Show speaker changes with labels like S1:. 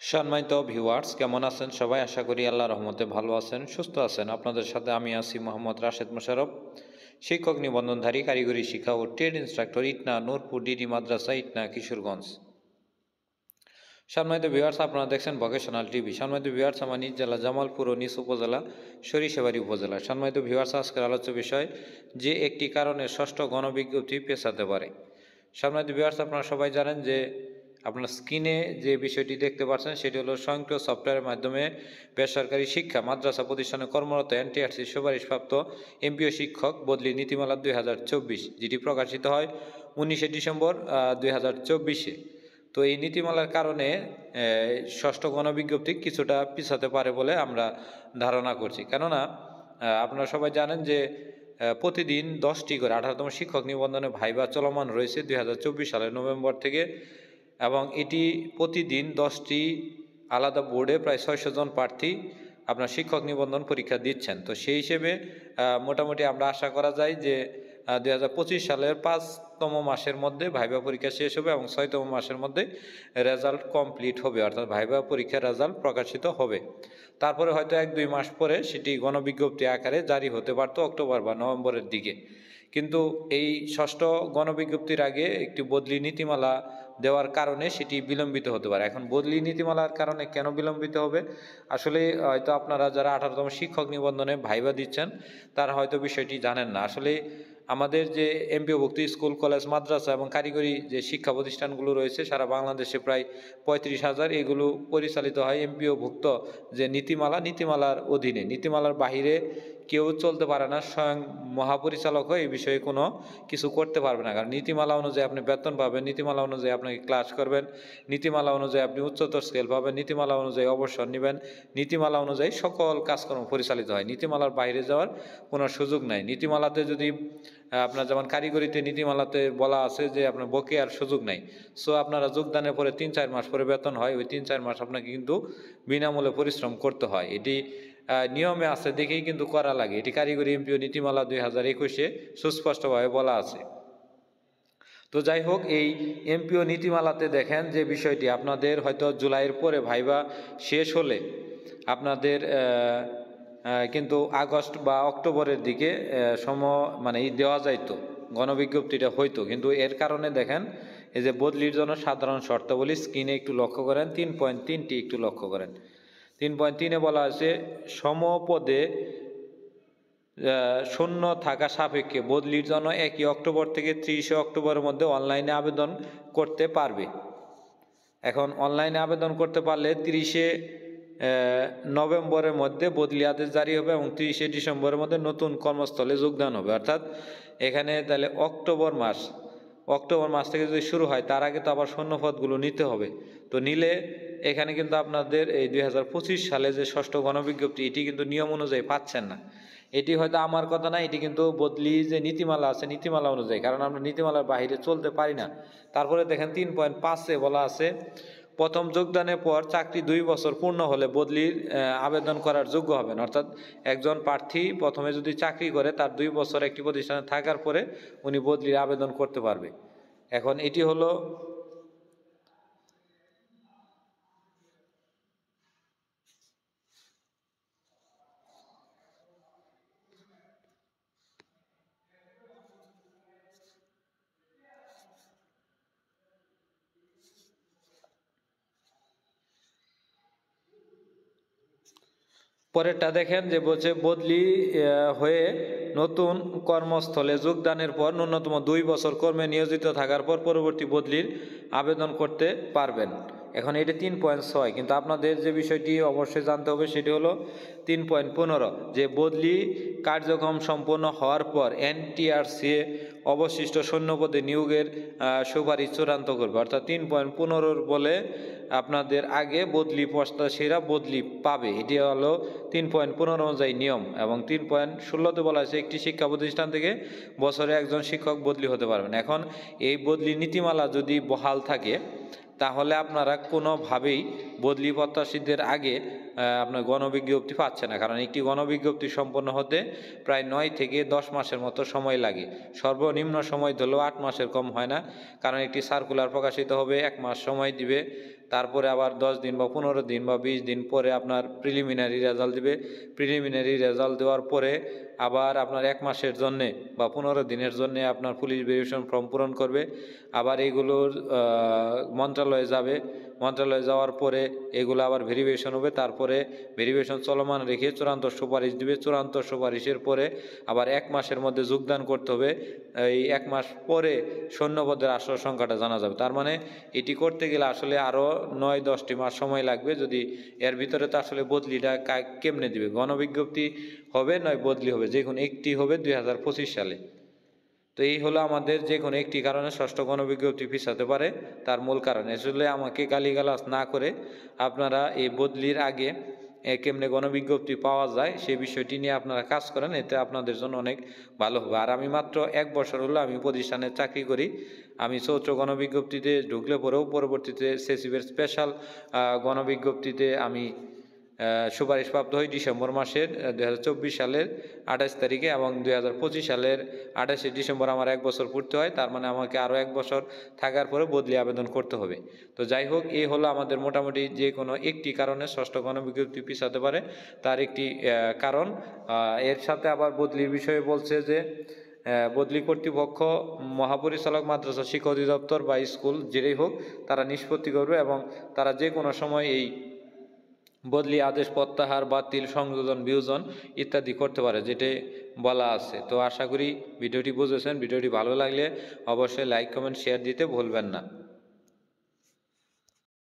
S1: সম্মানিত ভিউয়ার্স, কেমন আছেন সবাই? আশা করি আল্লাহর রহমতে ভালো আছেন, সুস্থ আছেন। আপনাদের সাথে আমি আছি মোহাম্মদ রাশেদ মোশাররফ, শিক্ষক নিবন্ধনধারী, কারিগরি শিক্ষা ও trade instructor, Itna Nurpur DD Madrasa, Itna, Kishoreganj. সম্মানিত ভিউয়ার্স, আপনারা দেখছেন ভোকেশনাল টিভি। সম্মানিত ভিউয়ার্স, আমার নিজ জেলা জামালপুর ও নিজ উপজেলা সরিষাবাড়ি উপজেলা। সম্মানিত ভিউয়ার্স, আজকের আলোচ্য বিষয় যে একটি কারণে ষষ্ঠ গণবিজ্ঞপ্তি পেছাতে পারে। সম্মানিত ভিউয়ার্স, আপনারা সবাই জানেন যে আপনার স্ক্রিনে যে বিষয়টি দেখতে পাচ্ছেন সেটি হলো স্বয়ংক্রিয় সফটওয়্যারের মাধ্যমে বেসরকারি শিক্ষা মাদ্রাসা প্রতিষ্ঠানে কর্মরত এনটিআরসি সুপারিশপ্রাপ্ত এমপিও শিক্ষক বদলি নীতিমালা 2024, যেটি প্রকাশিত হয় 19শে ডিসেম্বর 2024-এ। তো এই নীতিমালার কারণে ষষ্ঠ গণবিজ্ঞপ্তি কিছুটা পিছাতে পারে বলে আমরা ধারণা করছি। কেননা আপনারা সবাই জানেন যে প্রতিদিন 10টি করে 18তম শিক্ষক নিবন্ধনে ভাইবা চলমান রয়েছে 2024 সালের নভেম্বর থেকে, এবং এটি প্রতিদিন 10টি আলাদা বোর্ডে প্রায় 600 জন প্রার্থী আপনার শিক্ষক নিবন্ধন পরীক্ষা দিচ্ছেন। তো সেই হিসেবে মোটামুটি আমরা আশা করা যায় যে 2025 সালের 5তম মাসের মধ্যে ভাইবা পরীক্ষা শেষ হবে এবং 6তম মাসের মধ্যে রেজাল্ট কমপ্লিট হবে, অর্থাৎ ভাইবা পরীক্ষার রেজাল্ট প্রকাশিত হবে। তারপরে হয়তো 1-2 মাস পরে সেটি গণবিজ্ঞপ্তি আকারে জারি হতে পারতো অক্টোবর বা নভেম্বরের দিকে। কিন্তু এই ষষ্ঠ গণবিজ্ঞপ্তির আগে একটি বদলি নীতিমালা দেওয়ার কারণে সেটি বিলম্বিত হতে পারে। এখন বদলি নীতিমালার কারণে কেন বিলম্বিত হবে? আসলে হয়তো আপনারা যারা 18তম শিক্ষক নিবন্ধনে ভাইবা দিচ্ছেন তারা হয়তো বিষয়টি জানেন না। আসলে আমাদের যে এমপিওভুক্ত স্কুল, কলেজ, মাদ্রাসা এবং কারিগরি যে শিক্ষা প্রতিষ্ঠানগুলো রয়েছে সারা বাংলাদেশে প্রায় 35,000, এগুলো পরিচালিত হয় এমপিওভুক্ত যে নীতিমালার অধীনে। নীতিমালার বাহিরে কেউ চলতে পারে না, স্বয়ং মহাপরিচালকও এই বিষয়ে কোনো কিছু করতে পারবে না। কারণ নীতিমালা অনুযায়ী আপনি বেতন পাবেন, নীতিমালা অনুযায়ী আপনাকে ক্লাস করবেন, নীতিমালা অনুযায়ী আপনি উচ্চতর স্কেল পাবেন, নীতিমালা অনুযায়ী অবসর নেবেন, নীতিমালা অনুযায়ী সকল কাজকর্ম পরিচালিত হয়। নীতিমালার বাইরে যাওয়ার কোনো সুযোগ নাই। নীতিমালাতে যদি আপনার যেমন কারিগরিতে নীতিমালাতে বলা আছে যে আপনার বকেয়ার সুযোগ নাই, সো আপনারা যোগদানের পরে 3-4 মাস পরে বেতন হয়, ওই 3-4 মাস আপনাকে কিন্তু বিনামূল্যে পরিশ্রম করতে হয়। এটি নিয়মে আছে দেখেই কিন্তু করা লাগে। এটি কারিগরি এমপিও নীতিমালা 2021-এ সুস্পষ্টভাবে বলা আছে। তো যাই হোক, এই এমপিও নীতিমালাতে দেখেন যে বিষয়টি আপনাদের হয়তো জুলাইয়ের পরে ভাইবা শেষ হলে আপনাদের কিন্তু আগস্ট বা অক্টোবরের দিকে মানে দেওয়া যাইতো, গণবিজ্ঞপ্তিটা হইতো। কিন্তু এর কারণে দেখেন এই যে বদলির জন্য সাধারণ শর্তাবলী স্ক্রিনে একটু লক্ষ্য করেন, 3.3টি একটু লক্ষ্য করেন। 3.3-এ বলা আছে সমপদে শূন্য থাকা সাপেক্ষে বদলির জন্য 1 অক্টোবর থেকে 30 অক্টোবরের মধ্যে অনলাইনে আবেদন করতে পারবে। এখন অনলাইনে আবেদন করতে পারলে 30 নভেম্বরের মধ্যে বদলি আদেশ জারি হবে এবং 30 ডিসেম্বরের মধ্যে নতুন কর্মস্থলে যোগদান হবে। অর্থাৎ এখানে তাহলে অক্টোবর মাস থেকে যদি শুরু হয়, তার আগে তো আবার শূন্যপদগুলো নিতে হবে। তো নিলে এখানে কিন্তু আপনাদের এই 2025 সালে যে ষষ্ঠ গণবিজ্ঞপ্তি, এটি কিন্তু নিয়ম অনুযায়ী পাচ্ছেন না। এটি হয়তো আমার কথা না, এটি কিন্তু বদলি যে নীতিমালা আছে নীতিমালা অনুযায়ী, কারণ আমরা নীতিমালার বাইরে চলতে পারি না। তারপরে দেখেন 3.5-এ বলা আছে প্রথম যোগদানের পর চাকরি 2 বছর পূর্ণ হলে বদলির আবেদন করার যোগ্য হবেন। অর্থাৎ একজন প্রার্থী প্রথমে যদি চাকরি করে তার 2 বছর একটি প্রতিষ্ঠানে থাকার পরে উনি বদলির আবেদন করতে পারবে। এখন এটি হলো পরেরটা দেখেন যে বলছে বদলি হয়ে নতুন কর্মস্থলে যোগদানের পর ন্যূনতম 2 বছর কর্মে নিয়োজিত থাকার পর পরবর্তী বদলির আবেদন করতে পারবেন। এখন এটা 3.6, কিন্তু আপনাদের যে বিষয়টি অবশ্যই জানতে হবে সেটি হলো 3.15, যে বদলি কার্যক্রম সম্পন্ন হওয়ার পর এনটিআরসি অবশিষ্ট শূন্যপদে নিয়োগের সুপারিশ চূড়ান্ত করবে। অর্থাৎ 3.15 বলে আপনাদের আগে বদলি প্রত্যাশীরা বদলি পাবে। এটি হলো 3.15 অনুযায়ী নিয়ম। এবং 3.16-তে বলা হয়েছে একটি শিক্ষা প্রতিষ্ঠান থেকে বছরে একজন শিক্ষক বদলি হতে পারবেন। এখন এই বদলি নীতিমালা যদি বহাল থাকে তাহলে আপনারা কোনোভাবেই বদলি প্রত্যাশীদের আগে আপনার গণবিজ্ঞপ্তি পাচ্ছে না, কারণ একটি গণবিজ্ঞপ্তি সম্পন্ন হতে প্রায় 9 থেকে 10 মাসের মতো সময় লাগে। সর্বনিম্ন সময় ধরলেও 8 মাসের কম হয় না, কারণ একটি সার্কুলার প্রকাশিত হবে, 1 মাস সময় দিবে, তারপরে আবার 10 দিন বা 15 দিন বা 20 দিন পরে আপনার প্রিলিমিনারি রেজাল্ট দিবে। প্রিলিমিনারি রেজাল্ট দেওয়ার পরে আবার আপনার 1 মাসের জন্যে বা 15 দিনের জন্যে আপনার পুলিশ ভেরিফিকেশন ফর্ম পূরণ করবে। আবার এগুলোর মন্ত্রণালয়ে যাবে। মন্ত্রণালয়ে যাওয়ার পরে এগুলো আবার ভেরিফিকেশন হবে। তারপরে ভেরিফিকেশন চলমান রেখে চূড়ান্ত সুপারিশ দিবে। চূড়ান্ত সুপারিশের পরে আবার 1 মাসের মধ্যে যোগদান করতে হবে। এই 1 মাস পরে সৈন্যপদের আসল সংখ্যাটা জানা যাবে। তার মানে এটি করতে গেলে আসলে আরও 9-10টি মাস সময় লাগবে। যদি এর ভিতরে তো আসলে বদলিটা কেমনে দিবে? গণবিজ্ঞপ্তি হবে নয় বদলি হবে, যে কোনো একটি হবে 2025 সালে। তো এই হলো আমাদের যে কোনো একটি কারণে ষষ্ঠ গণবিজ্ঞপ্তি পিছাতে পারে তার মূল কারণ। আসলে আমাকে গালিগালাজ না করে আপনারা এই বদলির আগে কেমনে গণবিজ্ঞপ্তি পাওয়া যায় সেই বিষয়টি নিয়ে আপনারা কাজ করেন, এতে আপনাদের জন্য অনেক ভালো হবে। আর আমি মাত্র 1 বছর হলো আমি প্রতিষ্ঠানে চাকরি করি। আমি চৌত্র গণবিজ্ঞপ্তিতে ঢুকলে পরেও পরবর্তীতে সেসিবের স্পেশাল গণবিজ্ঞপ্তিতে আমি সুপারিশপ্রাপ্ত হই ডিসেম্বর মাসের 2024 সালের 28 তারিখে, এবং 2025 সালের 28শে ডিসেম্বর আমার 1 বছর পূর্তি হয়। তার মানে আমাকে আরও 1 বছর থাকার পরে বদলি আবেদন করতে হবে। তো যাই হোক, এই হলো আমাদের মোটামুটি যে কোনো একটি কারণে ষষ্ঠ গণবিজ্ঞপ্তি পিছাতে পারে তার একটি কারণ। এর সাথে আবার বদলির বিষয়ে বলছে যে বদলি কর্তৃপক্ষ মহাপরিচালক, মাদ্রাসা শিক্ষা অধিদপ্তর বা স্কুল যেটাই হোক তারা নিষ্পত্তি করবে, এবং তারা যে কোনো সময় এই বদলি আদেশ প্রত্যাহার, বাতিল, সংযোজন, বিয়োজন ইত্যাদি করতে পারে, যেটি বলা আছে। তো আশা করি ভিডিওটি বুঝেছেন। ভিডিওটি ভালো লাগলে অবশ্যই লাইক, কমেন্ট, শেয়ার দিতে ভুলবেন না।